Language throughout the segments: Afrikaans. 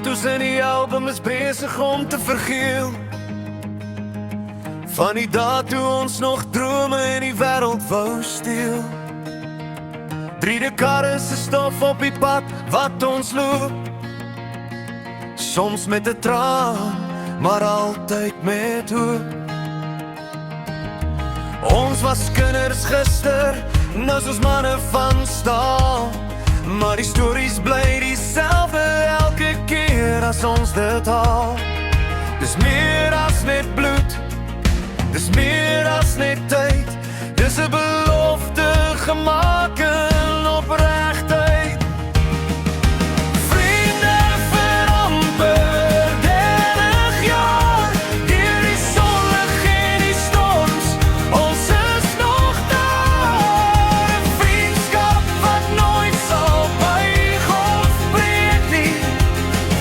foto's in die album is besig om te vergeel van die dae toe ons nog drome in die wêreld wou steel. 3 dekades se stof op die pad wat ons loop, soms met 'n traan, maar altyd met hoop. Ons was kinders gister, nou is ons manne van staal, maar die stories bly dieselfde elke keer as ons dit haal. Dis meer as net bloed, dis meer as net tyd, dis 'n belofte gemaak in opregtheid. Vriende vir amper 30 jaar, deur die sonlig en die storms, ons is nog daar. 'n vriendskap wat nooit sal buig of breek nie,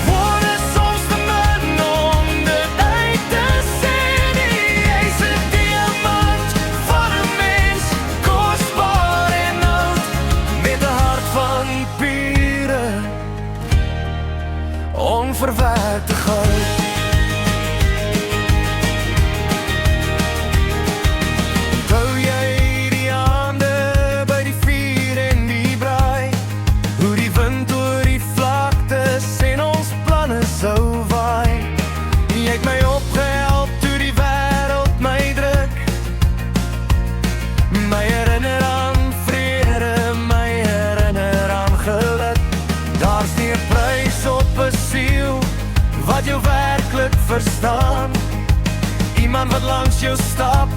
woorde soms te min om dit uit te sê nie. Jy's 'n diamant van 'n mens, kosbaar en oud, met 'n hart van piere, onverwerkte goud. Onthou jy die aande by die vuur en die braai, hoe die wind oor die vlaktes en ons planne sou waai? Jy het my opgehelp toe die wêreld my druk, my herinner aan vrede, my herinner aan geluk. Daar's nie 'n prys op 'n siel wat jou werklik verstaan, iemand wat langs jou stap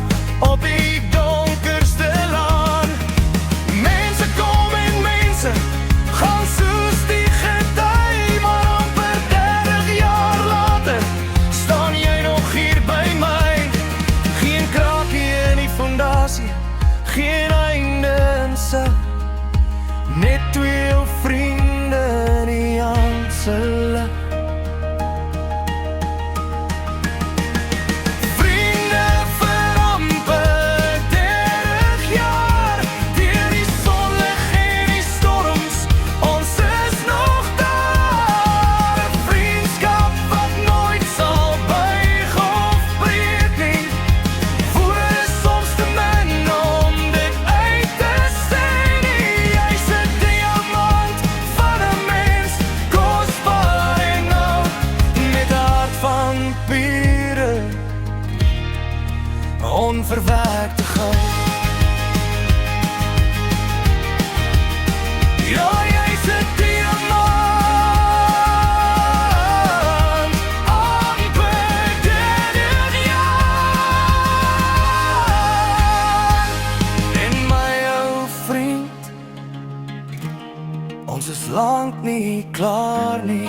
op die donkerste laan. Mense kom en mense gaan soos die gety, maar amper 30 jaar later staan jy nog hier by my. Geen krakie in die fondasie, geen einde in sig, net 2 ou vriende in die aand se lig. Vriende vir amper 30 jaar, deur die sonlig en die storms, ons is nog daar. 'n vriendskap wat nooit sal buig of breek nie, woorde soms te min om dit uit te sê nie. Jy's 'n diamant van 'n mens, kosbaar en oud, met 'n hart van piere, onverwerkte goud. Ja, jy's 'n diamant, amper 30 jaar. En my ou vriend, ons is lank nie klaar nie.